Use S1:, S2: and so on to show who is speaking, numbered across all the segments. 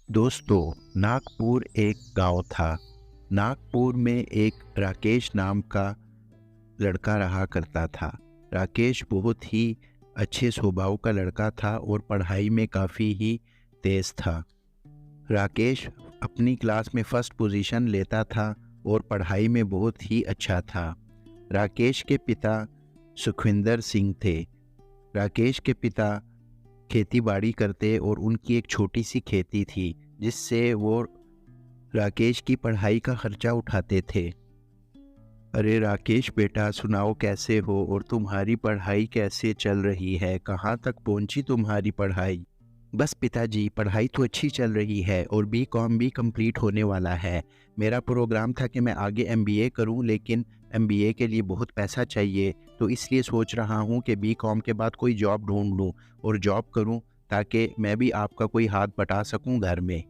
S1: दोस्तों, नागपुर एक गांव था। नागपुर में एक राकेश नाम का लड़का रहा करता था। राकेश बहुत ही अच्छे स्वभाव का लड़का था और पढ़ाई में काफ़ी ही तेज़ था। राकेश अपनी क्लास में फर्स्ट पोजीशन लेता था और पढ़ाई में बहुत ही अच्छा था। राकेश के पिता सुखविंदर सिंह थे। राकेश के पिता खेती बाड़ी करते और उनकी एक छोटी सी खेती थी जिससे वो राकेश की पढ़ाई का खर्चा उठाते थे। अरे राकेश बेटा, सुनाओ कैसे हो और तुम्हारी पढ़ाई कैसे चल रही है? कहाँ तक पहुंची तुम्हारी पढ़ाई? बस पिताजी, पढ़ाई तो अच्छी चल रही है और बीकॉम भी कंप्लीट होने वाला है। मेरा प्रोग्राम था कि मैं आगे एमबीए करूं, लेकिन एमबीए के लिए बहुत पैसा चाहिए, तो इसलिए सोच रहा हूं कि बीकॉम के बाद कोई जॉब ढूंढ लूं और जॉब करूं ताकि मैं भी आपका कोई हाथ बटा सकूं घर में।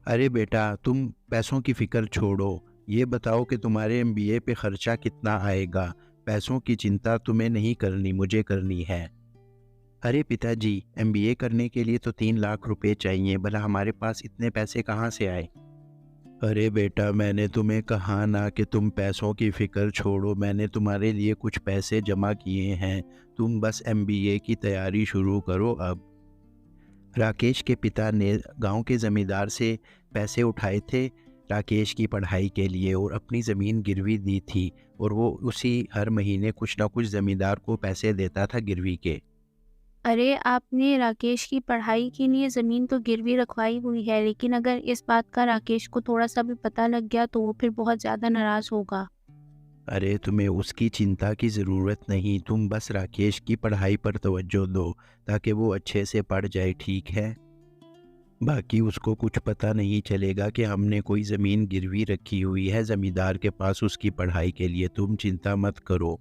S1: अरे बेटा, तुम पैसों की फ़िक्र छोड़ो। ये बताओ कि तुम्हारे एमबीए पे खर्चा कितना आएगा? पैसों की चिंता तुम्हें नहीं करनी, मुझे करनी है। अरे पिताजी, एमबीए करने के लिए तो 3 लाख रुपए चाहिए, भला हमारे पास इतने पैसे कहाँ से आए? अरे बेटा, मैंने तुम्हें कहा ना कि तुम पैसों की फ़िक्र छोड़ो, मैंने तुम्हारे लिए कुछ पैसे जमा किए हैं। तुम बस एमबीए की तैयारी शुरू करो अब। राकेश के पिता ने गांव के ज़मींदार से पैसे उठाए थे राकेश की पढ़ाई के लिए और अपनी ज़मीन गिरवी दी थी, और वो उसी हर महीने कुछ ना कुछ ज़मींदार को पैसे देता था गिरवी के।
S2: अरे, आपने राकेश की पढ़ाई के लिए ज़मीन तो गिरवी रखवाई हुई है, लेकिन अगर इस बात का राकेश को थोड़ा-सा भी पता लग गया तो वो फिर बहुत ज़्यादा नाराज़ होगा।
S1: अरे तुम्हें उसकी चिंता की ज़रूरत नहीं, तुम बस राकेश की पढ़ाई पर तवज्जो दो ताकि वो अच्छे से पढ़ जाए, ठीक है? बाकी उसको कुछ पता नहीं चलेगा कि हमने कोई ज़मीन गिरवी रखी हुई है ज़मींदार के पास उसकी पढ़ाई के लिए, तुम चिंता मत करो।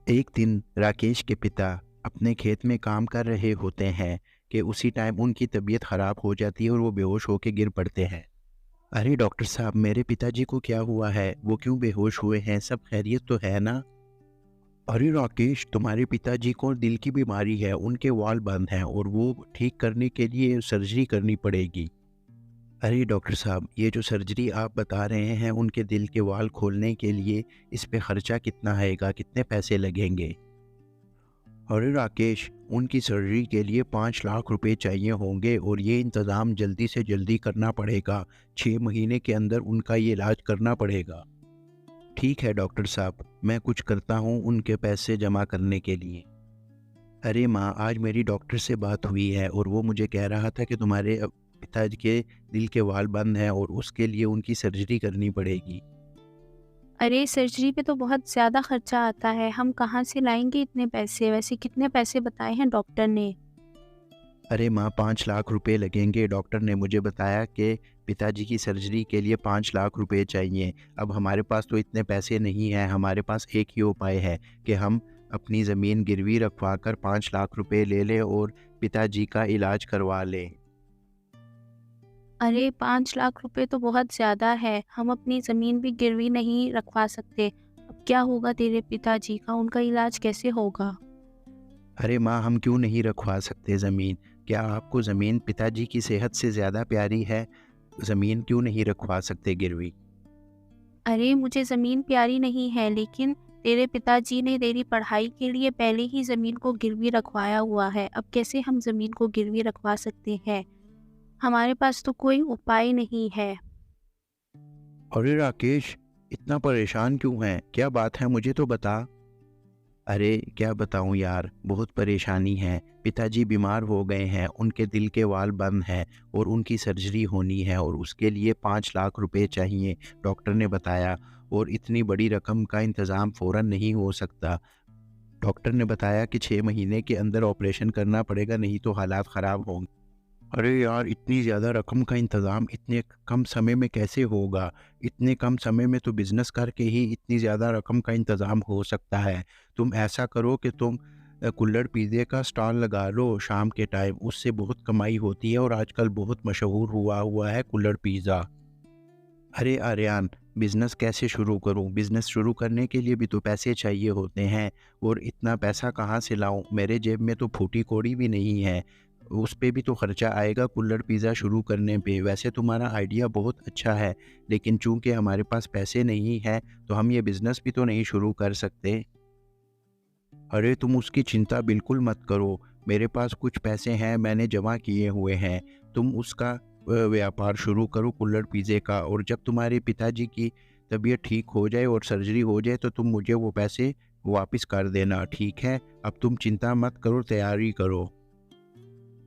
S1: एक दिन राकेश के पिता अपने खेत में काम कर रहे होते हैं कि उसी टाइम उनकी तबीयत ख़राब हो जाती है और वो बेहोश होकर गिर पड़ते हैं। अरे डॉक्टर साहब, मेरे पिताजी को क्या हुआ है? वो क्यों बेहोश हुए हैं? सब खैरियत तो है ना? अरे राकेश, तुम्हारे पिताजी को दिल की बीमारी है, उनके वाल्व बंद हैं और वो ठीक करने के लिए सर्जरी करनी पड़ेगी। अरे डॉक्टर साहब, ये जो सर्जरी आप बता रहे हैं उनके दिल के वाल्व खोलने के लिए, इस पे खर्चा कितना आएगा? कितने पैसे लगेंगे? अरे राकेश, उनकी सर्जरी के लिए 5 लाख रुपए चाहिए होंगे और ये इंतज़ाम जल्दी से जल्दी करना पड़ेगा। 6 महीने के अंदर उनका ये इलाज करना पड़ेगा। ठीक है डॉक्टर साहब, मैं कुछ करता हूँ उनके पैसे जमा करने के लिए। अरे माँ, आज मेरी डॉक्टर से बात हुई है और वो मुझे कह रहा था कि तुम्हारे पिताजी के दिल के वाल्व बंद हैं और उसके लिए उनकी सर्जरी करनी पड़ेगी।
S2: अरे, सर्जरी पे तो बहुत ज़्यादा खर्चा आता है, हम कहाँ से लाएँगे इतने पैसे? वैसे कितने पैसे बताए हैं डॉक्टर ने?
S1: अरे माँ, 5 लाख रुपए लगेंगे। डॉक्टर ने मुझे बताया कि पिताजी की सर्जरी के लिए 5 लाख रुपए चाहिए। अब हमारे पास तो इतने पैसे नहीं हैं, हमारे पास एक ही उपाय है कि हम अपनी ज़मीन गिरवी रखवा कर 5 लाख रुपए ले लें और पिताजी का इलाज करवा लें।
S2: अरे, 5 लाख रुपए तो बहुत ज़्यादा है, हम अपनी ज़मीन भी गिरवी नहीं रखवा सकते। अब क्या होगा तेरे पिताजी का? उनका इलाज कैसे होगा?
S1: अरे माँ, हम क्यों नहीं रखवा सकते ज़मीन? क्या आपको ज़मीन पिताजी की सेहत से ज़्यादा प्यारी है? ज़मीन क्यों नहीं रखवा सकते गिरवी?
S2: अरे, मुझे ज़मीन प्यारी नहीं है, लेकिन तेरे पिताजी ने तेरी पढ़ाई के लिए पहले ही ज़मीन को गिरवी रखवाया हुआ है। अब कैसे हम ज़मीन को गिरवी रखवा सकते हैं? हमारे पास तो कोई उपाय नहीं है।
S1: अरे राकेश, इतना परेशान क्यों है? क्या बात है, मुझे तो बता। अरे क्या बताऊं यार, बहुत परेशानी है। पिताजी बीमार हो गए हैं, उनके दिल के वाल्व बंद हैं और उनकी सर्जरी होनी है और उसके लिए 5 लाख रुपए चाहिए, डॉक्टर ने बताया। और इतनी बड़ी रकम का इंतज़ाम फ़ौरन नहीं हो सकता। डॉक्टर ने बताया कि 6 महीने के अंदर ऑपरेशन करना पड़ेगा, नहीं तो हालात ख़राब होंगे। अरे यार, इतनी ज़्यादा रकम का इंतज़ाम इतने कम समय में कैसे होगा? इतने कम समय में तो बिज़नेस करके ही इतनी ज़्यादा रकम का इंतज़ाम हो सकता है। तुम ऐसा करो कि तुम कुल्हड़ पिज़्ज़े का स्टॉल लगा लो शाम के टाइम, उससे बहुत कमाई होती है और आजकल बहुत मशहूर हुआ हुआ है कुल्हड़ पिज़्ज़ा। अरे आर्यन, बिज़नेस कैसे शुरू करूं? बिज़नेस शुरू करने के लिए भी तो पैसे चाहिए होते हैं और इतना पैसा कहाँ से लाऊं? मेरे जेब में तो फूटी कौड़ी भी नहीं है। उस पे भी तो खर्चा आएगा कुल्हड़ पिज़्ज़ा शुरू करने पे। वैसे तुम्हारा आइडिया बहुत अच्छा है, लेकिन चूँकि हमारे पास पैसे नहीं हैं, तो हम ये बिज़नेस भी तो नहीं शुरू कर सकते। अरे तुम उसकी चिंता बिल्कुल मत करो, मेरे पास कुछ पैसे हैं, मैंने जमा किए हुए हैं। तुम उसका व्यापार शुरू करो कुल्हड़ पिज़्ज़े का, और जब तुम्हारे पिताजी की तबीयत ठीक हो जाए और सर्जरी हो जाए तो तुम मुझे वो पैसे वापस कर देना, ठीक है? अब तुम चिंता मत करो, तैयारी करो।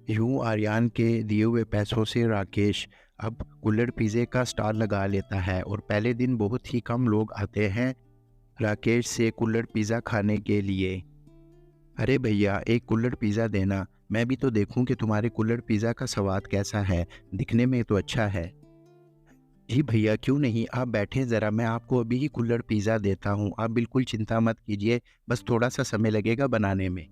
S1: यूँ आर्यन के दिए हुए पैसों से राकेश अब कुल्हड़ पिज़्ज़े का स्टॉल लगा लेता है, और पहले दिन बहुत ही कम लोग आते हैं राकेश से कुल्हड़ पिज़्ज़ा खाने के लिए। अरे भैया, एक कुल्हड़ पिज़्ज़ा देना, मैं भी तो देखूं कि तुम्हारे कुल्हड़ पिज़्ज़ा का स्वाद कैसा है, दिखने में तो अच्छा है। जी भैया, क्यों नहीं, आप बैठें ज़रा, मैं आपको अभी ही कुल्हड़ पिज़्ज़ा देता हूँ, आप बिल्कुल चिंता मत कीजिए, बस थोड़ा सा समय लगेगा बनाने में।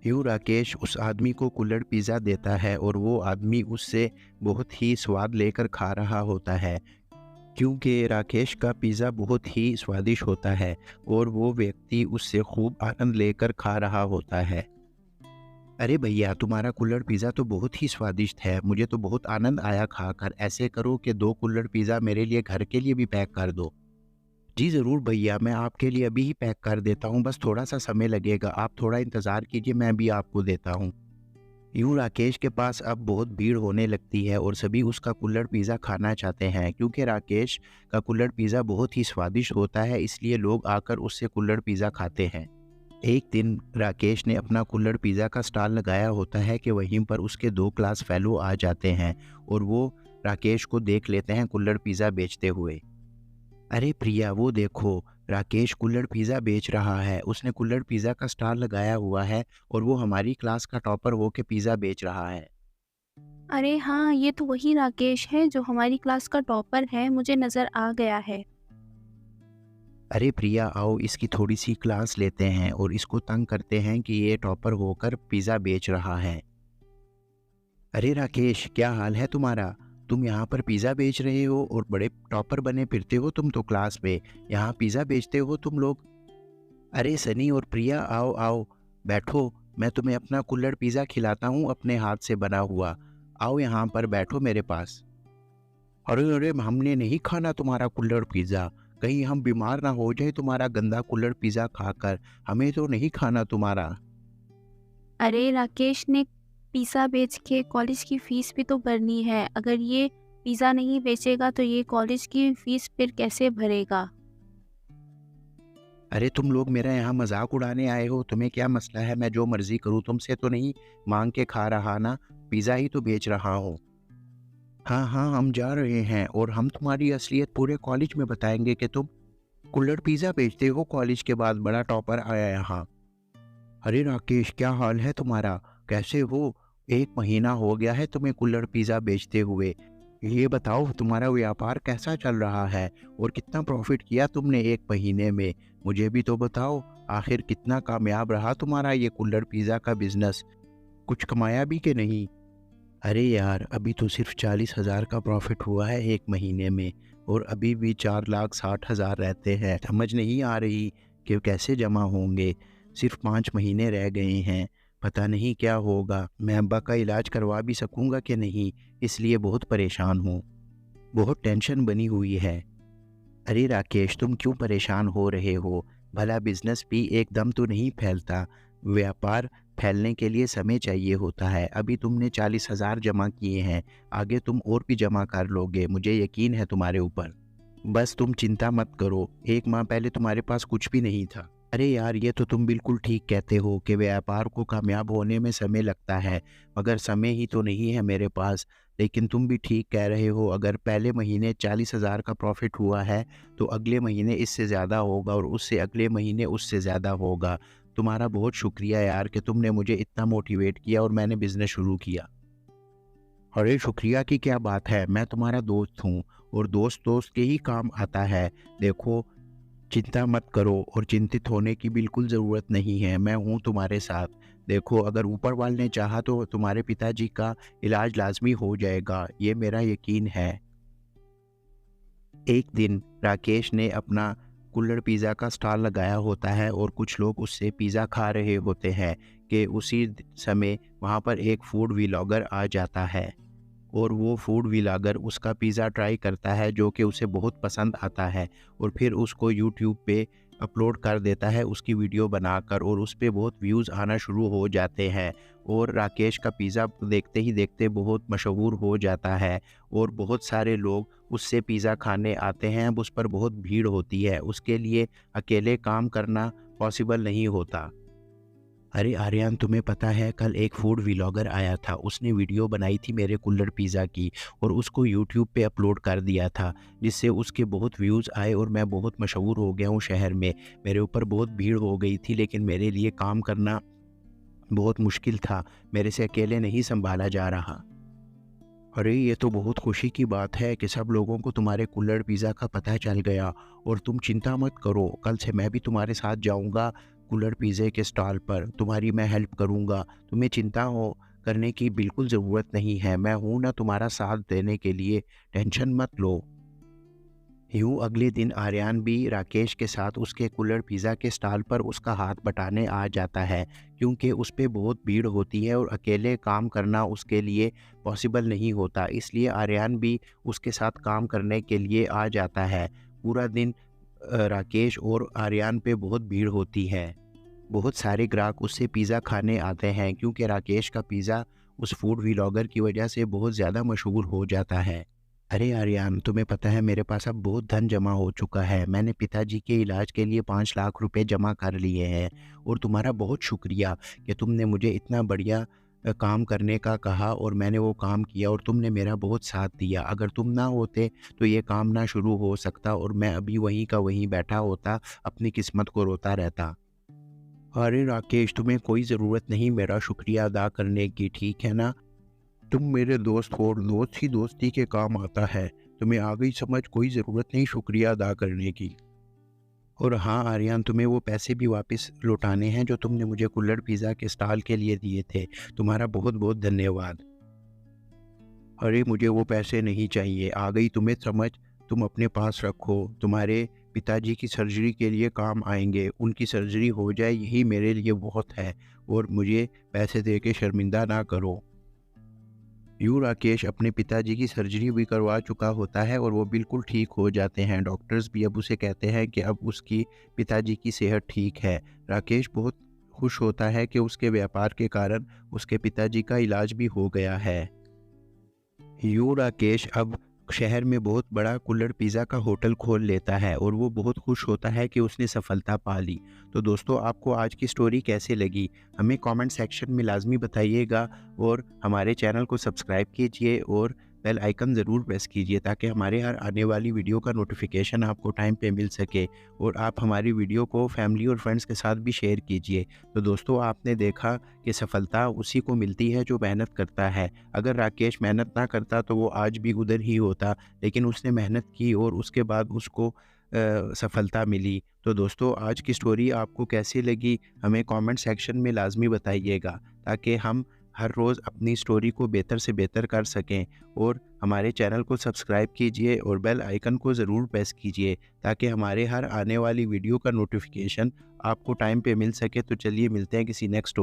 S1: यूँ राकेश उस आदमी को कुल्हड़ पिज़्ज़ा देता है, और वो आदमी उससे बहुत ही स्वाद लेकर खा रहा होता है, क्योंकि राकेश का पिज़्ज़ा बहुत ही स्वादिष्ट होता है और वो व्यक्ति उससे खूब आनंद लेकर खा रहा होता है। अरे भैया, तुम्हारा कुल्हड़ पिज़्ज़ा तो बहुत ही स्वादिष्ट है, मुझे तो बहुत आनंद आया खाकर। ऐसे करो कि 2 कुल्हड़ पिज़्ज़ा मेरे लिए घर के लिए भी पैक कर दो। जी ज़रूर भैया, मैं आपके लिए अभी ही पैक कर देता हूँ, बस थोड़ा-सा समय लगेगा, आप थोड़ा इंतज़ार कीजिए, मैं भी आपको देता हूँ। यूँ राकेश के पास अब बहुत भीड़ होने लगती है और सभी उसका कुल्हड़ पिज़्ज़ा खाना चाहते हैं, क्योंकि राकेश का कुल्हड़ पिज़्ज़ा बहुत ही स्वादिष्ट होता है, इसलिए लोग आकर उससे कुल्हड़ पिज़्ज़ा खाते हैं। एक दिन राकेश ने अपना कुल्हड़ पिज़्ज़ा का स्टॉल लगाया होता है कि वहीं पर उसके 2 क्लास फेलो आ जाते हैं, और वो राकेश को देख लेते हैं कुल्हड़ पिज़्ज़ा बेचते हुए। अरे प्रिया, वो देखो, राकेश कुल्हड़ पिज़्ज़ा बेच रहा है, उसने कुल्हड़ पिज़्ज़ा का स्टॉल लगाया हुआ है और वो हमारी क्लास का टॉपर होके पिज़्ज़ा बेच रहा है।
S2: अरे हाँ, ये तो वही राकेश है जो हमारी क्लास का टॉपर है, मुझे नज़र आ गया है।
S1: अरे प्रिया, आओ इसकी थोड़ी सी क्लास लेते हैं और इसको तंग करते हैं कि ये टॉपर होकर पिज़्ज़ा बेच रहा है। अरे राकेश, क्या हाल है तुम्हारा? तुम यहाँ पर पिज़्ज़ा बेच रहे हो और बड़े टॉपर बने फिरते हो तुम तो क्लास में। यहाँ पिज़्ज़ा बेचते हो तुम लोग। अरे सनी और प्रिया, आओ आओ, बैठो, मैं तुम्हें अपना कुल्हड़ पिज़्ज़ा खिलाता हूँ अपने हाथ से बना हुआ। आओ यहाँ पर बैठो मेरे पास। अरे अरे, हमने नहीं खाना तुम्हारा कुल्हड़ पिज़्ज़ा, कहीं हम बीमार ना हो जाए तुम्हारा गंदा कुल्हड़ पिज़्ज़ा खाकर, हमें तो नहीं खाना तुम्हारा।
S2: अरे राकेश ने पिज़्ज़ा बेच के कॉलेज की फ़ीस भी तो भरनी है, अगर ये पिज़्ज़ा नहीं बेचेगा तो ये कॉलेज की फ़ीस फिर कैसे भरेगा?
S1: अरे तुम लोग मेरा यहाँ मजाक उड़ाने आए हो, तुम्हें क्या मसला है, मैं जो मर्जी करूँ, तुमसे तो नहीं मांग के खा रहा ना, पिज़्ज़ा ही तो बेच रहा हूँ। हाँ हाँ, हम जा रहे हैं और हम तुम्हारी असलियत पूरे कॉलेज में बताएंगे कि तुम कुल्हड़ पिज़्ज़ा बेचते हो, कॉलेज के बाद बड़ा टॉपर आया यहाँ। अरे राकेश, क्या हाल है तुम्हारा, कैसे हो? 1 महीना हो गया है तुम्हें कुल्हड़ पिज़्ज़ा बेचते हुए। ये बताओ, तुम्हारा व्यापार कैसा चल रहा है और कितना प्रॉफ़िट किया तुमने 1 महीने में? मुझे भी तो बताओ, आखिर कितना कामयाब रहा तुम्हारा ये कुल्हड़ पिज़्ज़ा का बिज़नेस? कुछ कमाया भी कि नहीं? अरे यार, अभी तो सिर्फ़ 40,000 का प्रॉफ़िट हुआ है 1 महीने में, और अभी भी 4,60,000 रहते हैं। समझ नहीं आ रही कि कैसे जमा होंगे। सिर्फ़ 5 महीने रह गए हैं, पता नहीं क्या होगा। मैं अब्बा का इलाज करवा भी सकूँगा कि नहीं, इसलिए बहुत परेशान हूँ। बहुत टेंशन बनी हुई है। अरे राकेश, तुम क्यों परेशान हो रहे हो? भला बिजनेस भी एकदम तो नहीं फैलता। व्यापार फैलने के लिए समय चाहिए होता है। अभी तुमने 40,000 जमा किए हैं, आगे तुम और भी जमा कर लोगे, मुझे यकीन है तुम्हारे ऊपर। बस तुम चिंता मत करो, 1 माह पहले तुम्हारे पास कुछ भी नहीं था। अरे यार, ये तो तुम बिल्कुल ठीक कहते हो कि व्यापार को कामयाब होने में समय लगता है, मगर समय ही तो नहीं है मेरे पास। लेकिन तुम भी ठीक कह रहे हो, अगर पहले महीने 40,000 का प्रॉफ़िट हुआ है, तो अगले महीने इससे ज़्यादा होगा और उससे अगले महीने उससे ज़्यादा होगा। तुम्हारा बहुत शुक्रिया यार कि तुमने मुझे इतना मोटिवेट किया और मैंने बिज़नेस शुरू किया। अरे शुक्रिया की क्या बात है, मैं तुम्हारा दोस्त हूँ और दोस्त दोस्त के ही काम आता है। देखो, चिंता मत करो और चिंतित होने की बिल्कुल ज़रूरत नहीं है, मैं हूँ तुम्हारे साथ। देखो, अगर ऊपर वाले ने चाहा तो तुम्हारे पिताजी का इलाज लाज़मी हो जाएगा, ये मेरा यकीन है। एक दिन राकेश ने अपना कुल्हड़ पिज़्ज़ा का स्टॉल लगाया होता है और कुछ लोग उससे पिज़्ज़ा खा रहे होते हैं कि उसी समय वहाँ पर एक फूड व्लॉगर आ जाता है और वो फूड व्लॉगर उसका पिज़्ज़ा ट्राई करता है जो कि उसे बहुत पसंद आता है और फिर उसको यूट्यूब पे अपलोड कर देता है उसकी वीडियो बनाकर और उस पे बहुत व्यूज़ आना शुरू हो जाते हैं और राकेश का पिज़्ज़ा देखते ही देखते बहुत मशहूर हो जाता है और बहुत सारे लोग उससे पिज़्ज़ा खाने आते हैं। अब उस पर बहुत भीड़ होती है, उसके लिए अकेले काम करना पॉसिबल नहीं होता। अरे आर्यन, तुम्हें पता है कल एक फूड व्लॉगर आया था, उसने वीडियो बनाई थी मेरे कुल्हड़ पिज़्ज़ा की और उसको यूट्यूब पे अपलोड कर दिया था जिससे उसके बहुत व्यूज़ आए और मैं बहुत मशहूर हो गया हूँ शहर में। मेरे ऊपर बहुत भीड़ हो गई थी लेकिन मेरे लिए काम करना बहुत मुश्किल था, मेरे से अकेले नहीं संभाला जा रहा। अरे ये तो बहुत खुशी की बात है कि सब लोगों को तुम्हारे कुल्हड़ पिज़्ज़ा का पता चल गया और तुम चिंता मत करो, कल से मैं भी तुम्हारे साथ जाऊंगा कुल्हड़ पिज़्ज़े के स्टॉल पर, तुम्हारी मैं हेल्प करूंगा। तुम्हें चिंता हो करने की बिल्कुल ज़रूरत नहीं है, मैं हूं ना तुम्हारा साथ देने के लिए, टेंशन मत लो। यूँ अगले दिन आर्यन भी राकेश के साथ उसके कुल्हड़ पिज़्ज़ा के स्टॉल पर उसका हाथ बटाने आ जाता है क्योंकि उस पे बहुत भीड़ होती है और अकेले काम करना उसके लिए पॉसिबल नहीं होता, इसलिए आर्यन भी उसके साथ काम करने के लिए आ जाता है। पूरा दिन राकेश और आर्यन पे बहुत भीड़ होती है, बहुत सारे ग्राहक उससे पिज़्ज़ा खाने आते हैं क्योंकि राकेश का पिज़्ज़ा उस फूड व्लॉगर की वजह से बहुत ज़्यादा मशहूर हो जाता है। अरे आर्यन, तुम्हें पता है मेरे पास अब बहुत धन जमा हो चुका है, मैंने पिताजी के इलाज के लिए 5 लाख रुपए जमा कर लिए हैं और तुम्हारा बहुत शुक्रिया कि तुमने मुझे इतना बढ़िया काम करने का कहा और मैंने वो काम किया और तुमने मेरा बहुत साथ दिया। अगर तुम ना होते तो ये काम ना शुरू हो सकता और मैं अभी वहीं का वहीं बैठा होता, अपनी किस्मत को रोता रहता। अरे राकेश, तुम्हें कोई ज़रूरत नहीं मेरा शुक्रिया अदा करने की, ठीक है ना? तुम मेरे दोस्त हो और दोस्त ही दोस्ती के काम आता है। तुम्हें आ गई समझ, कोई ज़रूरत नहीं शुक्रिया अदा करने की। और हाँ आर्यन, तुम्हें वो पैसे भी वापस लौटाने हैं जो तुमने मुझे कुल्हड़ पिज़्ज़ा के स्टॉल के लिए दिए थे। तुम्हारा बहुत बहुत धन्यवाद। अरे मुझे वो पैसे नहीं चाहिए, आ गई तुम्हें समझ, तुम अपने पास रखो, तुम्हारे पिताजी की सर्जरी के लिए काम आएंगे, उनकी सर्जरी हो जाए यही मेरे लिए बहुत है और मुझे पैसे दे के शर्मिंदा ना करो। यूँ राकेश अपने पिताजी की सर्जरी भी करवा चुका होता है और वो बिल्कुल ठीक हो जाते हैं। डॉक्टर्स भी अब उसे कहते हैं कि अब उसकी पिताजी की सेहत ठीक है। राकेश बहुत खुश होता है कि उसके व्यापार के कारण उसके पिताजी का इलाज भी हो गया है। यूँ राकेश अब शहर में बहुत बड़ा कुल्हड़ पिज़्ज़ा का होटल खोल लेता है और वो बहुत खुश होता है कि उसने सफलता पा ली। तो दोस्तों, आपको आज की स्टोरी कैसे लगी हमें कमेंट सेक्शन में लाजमी बताइएगा और हमारे चैनल को सब्सक्राइब कीजिए और बेल आइकन ज़रूर प्रेस कीजिए ताकि हमारे हर आने वाली वीडियो का नोटिफिकेशन आपको टाइम पे मिल सके और आप हमारी वीडियो को फैमिली और फ्रेंड्स के साथ भी शेयर कीजिए। तो दोस्तों, आपने देखा कि सफलता उसी को मिलती है जो मेहनत करता है। अगर राकेश मेहनत ना करता तो वो आज भी उधर ही होता, लेकिन उसने मेहनत की और उसके बाद उसको सफलता मिली। तो दोस्तों, आज की स्टोरी आपको कैसी लगी हमें कमेंट सेक्शन में लाजमी बताइएगा ताकि हम हर रोज़ अपनी स्टोरी को बेहतर से बेहतर कर सकें। और हमारे चैनल को सब्सक्राइब कीजिए और बेल आइकन को ज़रूर प्रेस कीजिए ताकि हमारे हर आने वाली वीडियो का नोटिफिकेशन आपको टाइम पे मिल सके। तो चलिए मिलते हैं किसी नेक्स्ट